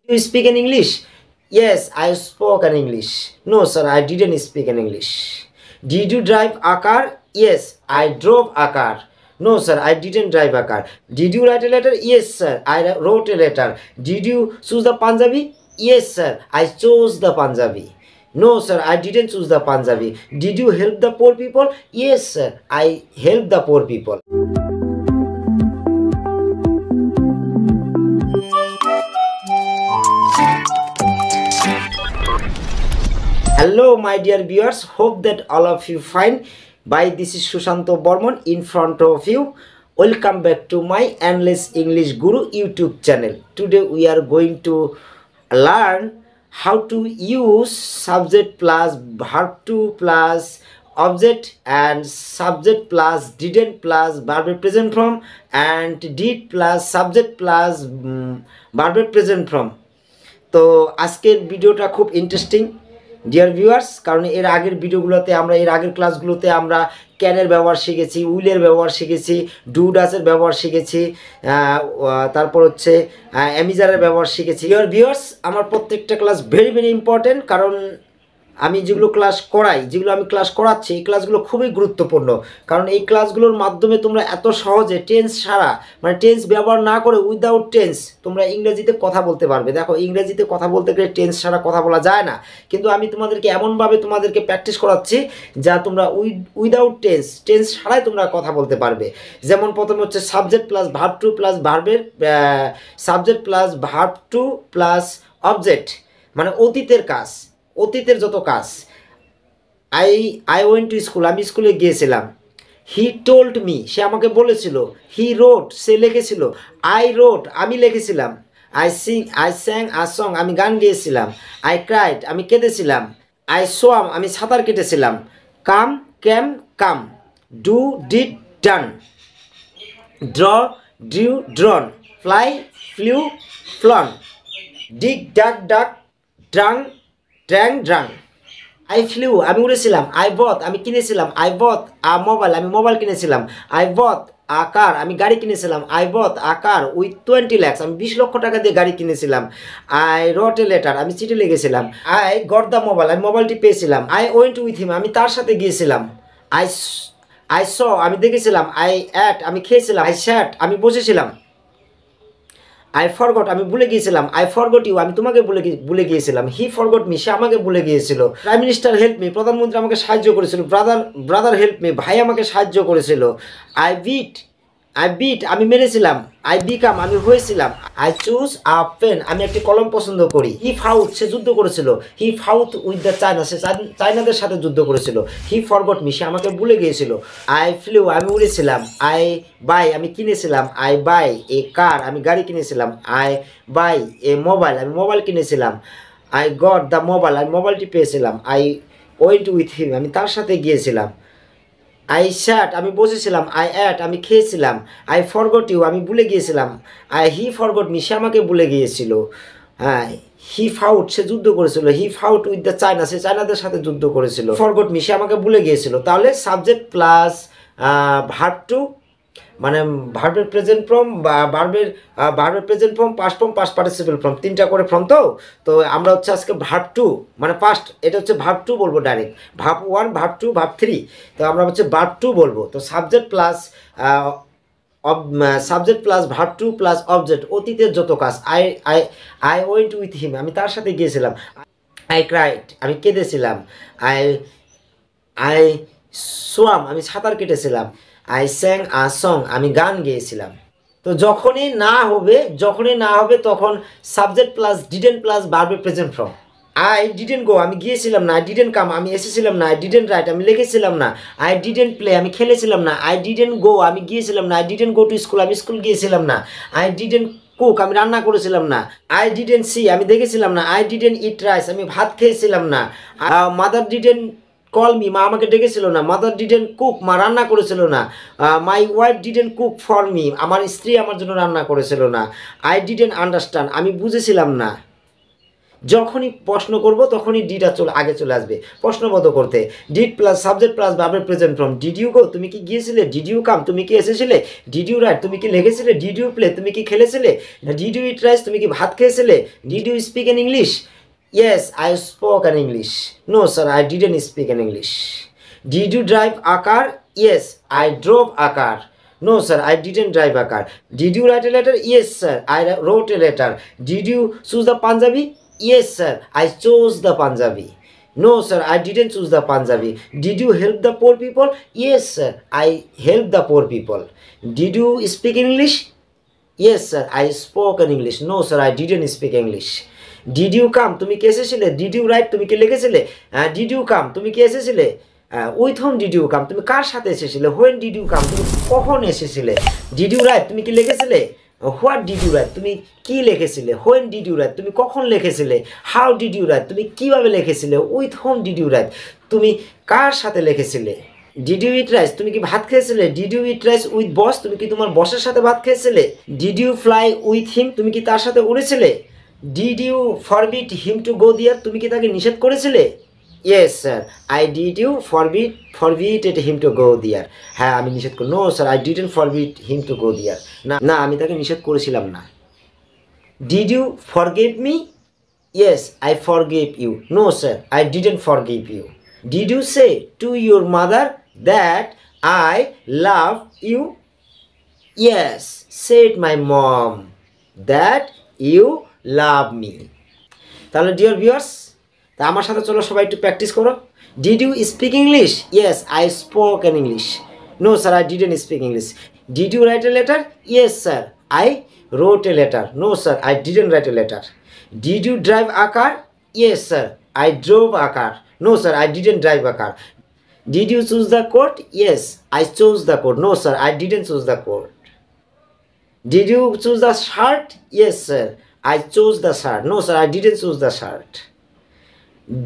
You speak in English? Yes, I spoke in English. No, sir, I didn't speak in English. Did you drive a car? Yes, I drove a car. No, sir, I didn't drive a car. Did you write a letter? Yes, sir, I wrote a letter. Did you choose the Punjabi? Yes, sir, I chose the Punjabi. No, sir, I didn't choose the Punjabi. Did you help the poor people? Yes, sir, I helped the poor people. Hello my dear viewers, hope that all of you fine. By this is Sushanto Bormon in front of you. Welcome back to my Endless English Guru YouTube channel. Today we are going to learn how to use subject plus verb to plus object and subject plus didn't plus verb present form and did plus subject plus verb present form. তো আজকের ভিডিওটা খুব interesting dear viewers, কারণ এর আগের ভিডিওগুলোতে এর আগের ক্লাসগুলোতে আমরা ক্যানের ব্যবহার শিখেছি, উইলের ব্যবহার শিখেছি, ডু ডাসের ব্যবহার শিখেছি, তারপর হচ্ছে অ্যামিজারের ব্যবহার শিখেছি। ডিয়ার ভিউয়ার্স, আমার প্রত্যেকটা ক্লাস ভেরি ভেরি ইম্পর্টেন্ট, কারণ আমি যেগুলো ক্লাস করাই, যেগুলো আমি ক্লাস করাচ্ছি, এই ক্লাসগুলো খুবই গুরুত্বপূর্ণ। কারণ এই ক্লাসগুলোর মাধ্যমে তোমরা এত সহজে টেন্স ছাড়া, মানে টেন্স ব্যবহার না করে উইদাউট টেন্স তোমরা ইংরেজিতে কথা বলতে পারবে। দেখো, ইংরেজিতে কথা বলতে গেলে টেন্স ছাড়া কথা বলা যায় না, কিন্তু আমি তোমাদেরকে এমনভাবে তোমাদেরকে প্র্যাকটিস করাচ্ছি যা তোমরা উইদাউট টেন্স ছাড়াই তোমরা কথা বলতে পারবে। যেমন প্রথমে হচ্ছে subject plus verb two plus ভার্বের subject plus verb two plus object, মানে অতীতের কাজ, অতীতের যত কাজ। আই ওয়েন্ট টু স্কুল, আমি স্কুলে গিয়েছিলাম। হি টোল্ড মি, সে আমাকে বলেছিল। হি রোট, সে লিখেছিল। আই রোট, আমি লিখেছিলাম। আই স্যাং আ সং, আমি গান গেয়েছিলাম। আই ক্রাইড, আমি কেঁদেছিলাম। আই সোয়াম, আমি সাঁতার কেটেছিলাম। Come came come, do did done, draw drew drawn, fly flew flown, dig dug dug, drink drank drunk. I flew, আমি উড়েছিলাম। আই বথ, আমি কিনেছিলাম। আই বথ আ মোবাইল, আমি মোবাইল কিনেছিলাম। আই বথ আ কার, আমি গাড়ি কিনেছিলাম। I bought a car with 20 lakhs, আমি 20 লক্ষ টাকা দিয়ে গাড়ি কিনেছিলাম। আই রট এ লেটার, আমি চিঠি লিখেছিলাম। আই গট দ্য মোবাইল, আমি মোবাইলটি পেয়েছিলাম। আই ওয়েন্ট উইথ হিম, আমি তার সাথে গিয়েছিলাম। আই স, আমি দেখেছিলাম। আই অ্যাট, আমি খেয়েছিলাম। আই স্যাট, আমি বসেছিলাম। আই ফরগট, আমি ভুলে গিয়েছিলাম। আই ফরগট ইউ, আমি তোমাকে ভুলে গিয়েছিলাম। হি ফরগট মি, সে আমাকে ভুলে গিয়েছিল। প্রাইম মিনিস্টার হেল্প মি, প্রধানমন্ত্রী আমাকে সাহায্য করেছিল। ব্রাদার হেল্প মি, ভাই আমাকে সাহায্য করেছিল। আই বিট, আমি মেরেছিলাম। আই বিকাম, আমি হয়েছিলাম। আই চুজ আ পেন, আমি একটি কলম পছন্দ করি। হি ফাউথ, সে যুদ্ধ করেছিল। হি ফাউথ উইথ দ্য চায়না, সে চায়নাদের সাথে যুদ্ধ করেছিল। হি ফরগট মি, সে আমাকে ভুলে গিয়েছিল। আই ফ্লিউ, আমি উড়েছিলাম। আই বাই, আমি কিনেছিলাম। আই বাই এ কার, আমি গাড়ি কিনেছিলাম। আই বাই এ মোবাইল, আমি মোবাইল কিনেছিলাম। আই গট দ্য মোবাইল, আমি মোবাইলটি পেয়েছিলাম। আই ওয়েন্ট উইথ হিম, আমি তার সাথে গিয়েছিলাম। আই স্যাট, আমি বসেছিলাম। আই অ্যাট, আমি খেয়েছিলাম। আই ফরগট ইউ, আমি ভুলে গিয়েছিলাম। হি ফরগট মি, সে আমাকে ভুলে গিয়েছিল। হ্যাঁ, হি ফাউট, সে যুদ্ধ করেছিল। হি ফাউট উইথ দ্য চায়না, সে চায়নাদের সাথে যুদ্ধ করেছিল। ফরগট মি, সে আমাকে ভুলে গিয়েছিল। তাহলে সাবজেক্ট প্লাস ভার্ব টু, মানে ভার্বের প্রেজেন্ট ফর্ম বা ভার্বের present form, past form, past participle form, তিনটা করে ফর্ম। তো আমরা হচ্ছে আজকে ভার্ব টু, মানে পাস্ট, এটা হচ্ছে ভার্ব টু বলবো direct. Verb one, verb two, verb three, তো আমরা হচ্ছে ভার্ব টু বলবো। তো subject plus verb two plus object, অতীতের যত কাজ। আই ওয়েন্ট উইথ হিম, আমি তার সাথে গিয়েছিলাম। আই ক্রাইড, আমি কেঁদেছিলাম। আই আই সোয়াম, আমি সাঁতার কেটেছিলাম। আই স্যাং আ সং, আমি গান গেয়েছিলাম। তো যখনই না হবে তখন সাবজেক্ট প্লাস ডিডেন্ট প্লাস ভার্বের present form. I didn't go, আমি গিয়েছিলাম না। আই ডিডেন্ট কাম, আমি এসেছিলাম না। আই ডিডেন্ট রাইট, আমি লিখেছিলাম না। আই ডিডেন্ট প্লে, আমি খেলেছিলাম না। আই ডিডেন্ট গো, আমি গিয়েছিলাম না। I didn't go to school, আমি স্কুল গিয়েছিলাম না। আই ডিডেন্ট কুক, আমি রান্না করেছিলাম না। আই ডিডেন্ট সি, আমি দেখেছিলাম না। আই ডিডেন্ট ইট রাইস, আমি ভাত খেয়েছিলাম না। মাদার ডিডেন্ট কল মি, মা আমাকে ডেকেছিল না। মাদার ডিডেন্ট কুক, মা রান্না করেছিল না। My wife didn't cook for me, আমার স্ত্রী আমার জন্য রান্না করেছিল না। আই ডিডেন্ট আন্ডারস্ট্যান্ড, আমি বুঝেছিলাম না। যখনই প্রশ্ন করব তখনই ডিটা আগে চলে আসবে প্রশ্নবোধক করতে। ডিড প্লাস সাবজেক্ট প্লাস ভার্বের present form. Did you go, তুমি কি গিয়েছিলে? ডিড ইউ কাম, তুমি কি এসেছিলে? ডিড ইউ রাইট, তুমি কি লিখেছিলে? ডিড ইউ প্লে, তুমি কি খেলেছিলে? ডিড ইউ ইট রাইস, তুমি কি ভাত খেয়েছিলে? Did you speak in English? Yes I spoke in English. No sir I didn't speak in English. Did you drive a car? Yes I drove a car. No sir, I didn't drive a car. Did you write a letter? Yes sir, I wrote a letter. Did you choose the Punjabi? Yes sir, I chose the Punjabi. No sir, I didn't choose the Punjabi. Did you help the poor people? Yes sir, I helped the poor people. Did you speak English? Yes sir, I spoke in English. No sir, I didn't speak English. Did you come, তুমি কি এসেছিলে? Did you write, তুমি কি লিখেছিলে? Did you come, তুমি কি এসেছিলে? With whom did you come, তুমি কার সাথে এসেছিলে? হোয়েন ডিড ইউ কাম, তুমি কখন এসেছিলে? ডিড ইউ রাইট, তুমি কি লিখেছিলে? হোয়াট ডিড ইউ রাইট, তুমি কি লিখেছিলে? হোয়েন ডিড ইউ রাইট, তুমি কখন লিখেছিলে? হাউ ডিড ইউ রাইট, তুমি কিভাবে লিখেছিলে? With whom did you write, তুমি কার সাথে লিখেছিলে? ডিড ইউ ইট রাইস, তুমি কি ভাত খেয়েছিলে? Did you eat rice with boss, তুমি কি তোমার বসের সাথে ভাত খেয়েছিলে? Did you fly with him, তুমি কি তার সাথে উড়েছিলে? Did you forbid him to go there, তুমি কি তাকে নিষেধ করেছিলে? Yes sir I did you forbid him to go there. হ্যাঁ আমি নিষেধ করি। No sir I didn't forbid him to go there. না না আমি তাকে নিষেধ করেছিলাম না। Did you forgive me? Yes I forgive you. No sir I didn't forgive you. Did you say to your mother that I love you? Yes said my mom that you love me. তাহলে dear viewers, তা আমার সাথে চলো সবাই একটু practice করো। Did you speak English? Yes I spoke in English. No sir I didn't speak English. Did you write a letter? Yes sir I wrote a letter. No sir I didn't write a letter. Did you drive a car? Yes sir I drove a car. No sir I didn't drive a car. Did you choose the coat? Yes I chose the coat. No sir I didn't choose the coat. Did you choose the shirt? Yes sir I chose the shirt. No sir I didn't choose the shirt.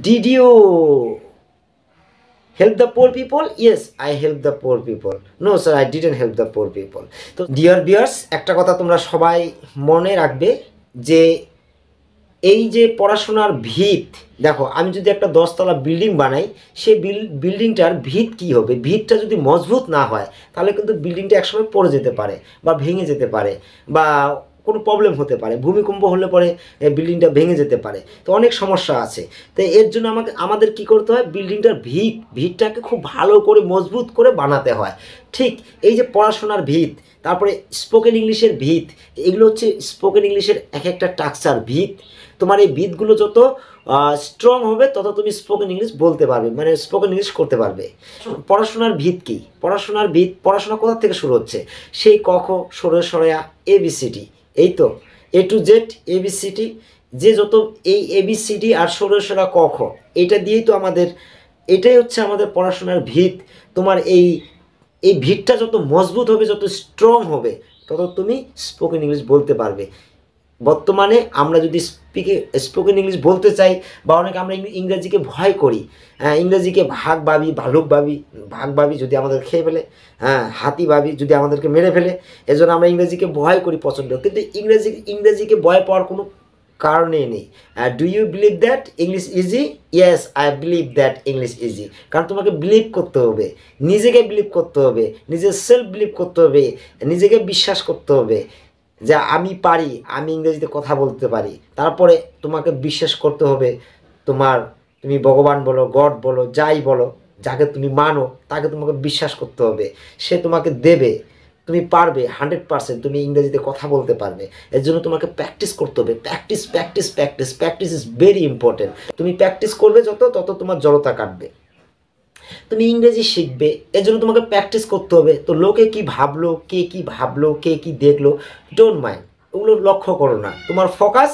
Did you help the poor people? Yes, I helped the poor people. No sir, I didn't help the poor people. তো dear viewers, একটা কথা তোমরা সবাই মনে রাখবে যে এই যে পড়াশোনার ভিত, দেখো আমি যদি একটা 10তলা বিল্ডিং বানাই, সেই বিল্ডিংটার ভিত কি হবে? ভিতটা যদি মজবুত না হয় তাহলে কিন্তু বিল্ডিংটা একসময় পড়ে যেতে পারে বা ভেঙে যেতে পারে বা কোনো প্রবলেম হতে পারে। ভূমিকম্প হলে পরে বিল্ডিংটা ভেঙে যেতে পারে। তো অনেক সমস্যা আছে। তো এর জন্য আমাদের কি করতে হয়? বিল্ডিংটার ভিতটাকে খুব ভালো করে মজবুত করে বানাতে হয়। ঠিক এই যে পড়াশোনার ভিত, তারপরে স্পোকেন ইংলিশের ভিত, এগুলো হচ্ছে স্পোকেন ইংলিশের এক একটা টাকচার ভিত। তোমার এই ভিতগুলো যত স্ট্রং হবে তত তুমি স্পোকেন ইংলিশ বলতে পারবে, মানে স্পোকেন ইংলিশ করতে পারবে। পড়াশোনার ভিত কি? পড়াশোনার ভিত, পড়াশোনা কোথা থেকে শুরু হচ্ছে? সেই ক খ সরেয়া ABCD, এই তো A to Z ABCD, যে যত এই ABCD আর সরেয়া ক খ, এটা দিয়েই তো এটাই হচ্ছে আমাদের পড়াশোনার ভিত। তোমার এই ভিতটা যত মজবুত হবে, যত স্ট্রং হবে, তত তুমি স্পোকেন ইংলিশ বলতে পারবে। বর্তমানে আমরা যদি স্পোকেন ইংলিশ বলতে চাই, বা অনেকে আমরা ইংরেজিকে ভয় করি, ইংরেজিকে ভাগ ভাবি যদি আমাদের খেয়ে ফেলে, হাতি ভাবি যদি আমাদেরকে মেরে ফেলে, এজন্য আমরা ইংরেজিকে ভয় করি প্রচণ্ড। কিন্তু ইংরেজিকে ভয় পাওয়ার কোনো কারণেই নেই। Do you believe that English easy? Yes I believe that English easy. কারণ তোমাকে বিলিভ করতে হবে, নিজেকে বিলিভ করতে হবে, নিজের সেলফ বিলিভ করতে হবে, নিজেকে বিশ্বাস করতে হবে যে আমি পারি, আমি ইংরেজিতে কথা বলতে পারি। তারপরে তোমাকে বিশ্বাস করতে হবে, তুমি ভগবান বলো, গড বলো, যাই বলো, যাকে তুমি মানো তাকে তোমাকে বিশ্বাস করতে হবে, সে তোমাকে দেবে। তুমি পারবে 100%, তুমি ইংরেজিতে কথা বলতে পারবে। এর জন্য তোমাকে প্র্যাকটিস করতে হবে। Practice is very important. তুমি প্র্যাকটিস করবে তত তোমার জড়তা কাটবে। তুমি ইংরেজি শিখবে, এর জন্য তোমাকে প্র্যাকটিস করতে হবে। তো লোকে কি ভাবলো, কে কি দেখলো, ডোন্ট মাইন্ড, ওগুলো লক্ষ্য করো না। তোমার focus,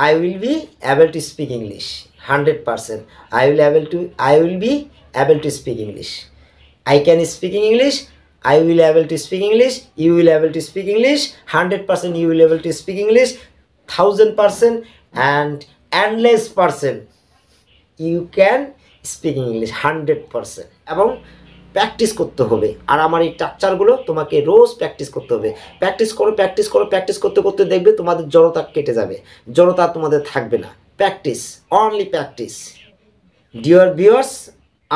I will be able to speak English 100%। I will be able to speak English. I can speak English. I will able to speak English. You will able to speak English 100%. You will able to speak English 1000%, and endless percent you can speak English 100%। এবং practice করতে হবে। আর আমার এই স্ট্রাকচারগুলো তোমাকে রোজ practice করতে হবে। Practice করতে করতে দেখবে তোমাদের জড়তা কেটে যাবে, জড়তা তোমাদের থাকবে না। Practice, only practice. Dear viewers,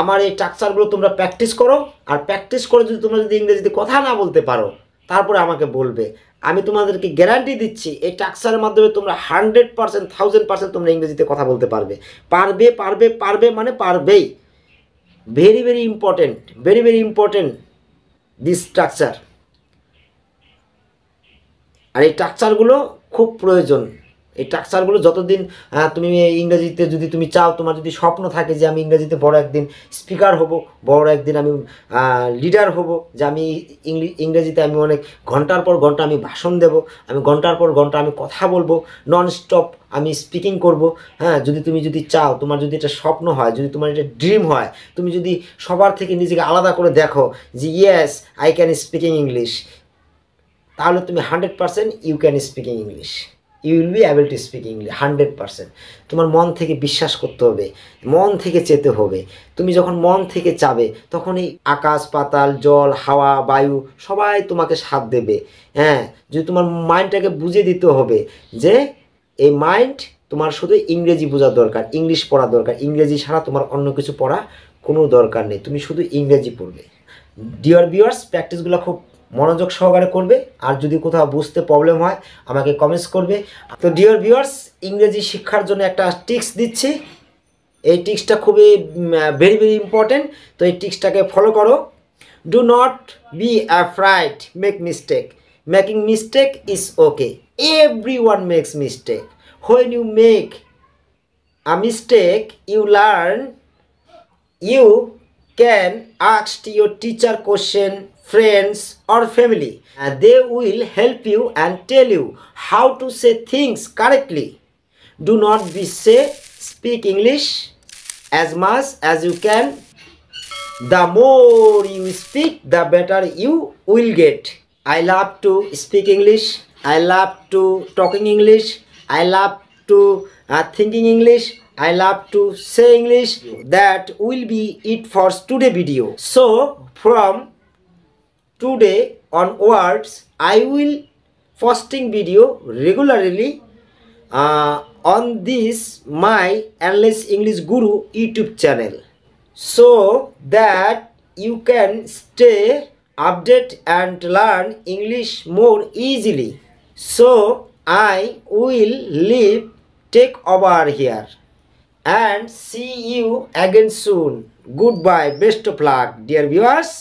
আমার এই স্ট্রাকচারগুলো তোমরা প্র্যাকটিস করো, আর প্র্যাকটিস করে যদি তোমরা যদি ইংরেজিতে কথা না বলতে পারো তারপরে আমাকে বলবে। আমি তোমাদেরকে গ্যারান্টি দিচ্ছি এই স্ট্রাকচারের মাধ্যমে তোমরা 100%, 1000% তোমরা ইংরেজিতে কথা বলতে পারবে। পারবে পারবে পারবে মানে পারবেই। Very very important, very very important this structure. আর এই স্ট্রাকচারগুলো খুব প্রয়োজন। এই স্ট্রাকচারগুলো যতদিন তুমি ইংরেজিতে যদি তুমি চাও, তোমার যদি স্বপ্ন থাকে যে আমি ইংরেজিতে বড় একদিন স্পিকার হব, বড় একদিন আমি লিডার হব, যে আমি ইংরেজিতে আমি অনেক ঘন্টার পর ঘন্টা আমি ভাষণ দেব, আমি ঘন্টার পর ঘন্টা আমি কথা বলবো, নন স্টপ আমি স্পিকিং করব। হ্যাঁ, তুমি যদি চাও, তোমার যদি এটা স্বপ্ন হয়, যদি তোমার এটা ড্রিম হয়, তুমি যদি সবার থেকে নিজেকে আলাদা করে দেখো যে yes I can speaking English, তাহলে তুমি 100% you can speaking English, you will be able to speak English 100%। তোমার মন থেকে বিশ্বাস করতে হবে, মন থেকে চেতে হবে। তুমি যখন মন থেকে চাবে তখন এই আকাশ পাতাল জল হাওয়া বায়ু সবাই তোমাকে সাথ দেবে। হ্যাঁ, যদি তোমার মাইন্ডটাকে বুঝিয়ে দিতে হবে যে এই মাইন্ড তোমার শুধু ইংরেজি বোঝা দরকার, ইংলিশ পড়া দরকার, ইংরেজি ছাড়া তোমার অন্য কিছু পড়া কোনো দরকার নেই, তুমি শুধু ইংরেজি পড়বে। ডিয়ার ভিউয়ার্স, প্র্যাকটিসগুলো খুব মনোযোগ সহকারে করবে, আর যদি কোথাও বুঝতে প্রবলেম হয় আমাকে কমেন্টস করবে। তো ডিয়ার ভিউয়ার্স, ইংরেজি শিক্ষার জন্য একটা টিপস দিচ্ছি, এই টিপসটা খুবই ভেরি ভেরি ইম্পর্টেন্ট। তো এই টিপসটাকে ফলো করো। Do not be afraid make mistake, making mistake is okay, everyone makes mistake, when you make a mistake you learn, you can ask your teacher question, friends or family, and they will help you and tell you how to say things correctly. Do not be say speak English as much as you can. The more you speak, the better you will get. I love to speak English, I love to talking English, I love to thinking English, I love to say English. That will be it for today video. So from today onwards I will posting video regularly on this my Endless English Guru YouTube channel, so that you can stay update and learn English more easily. So I will leave, take over here, and see you again soon. Goodbye, best of luck, dear viewers.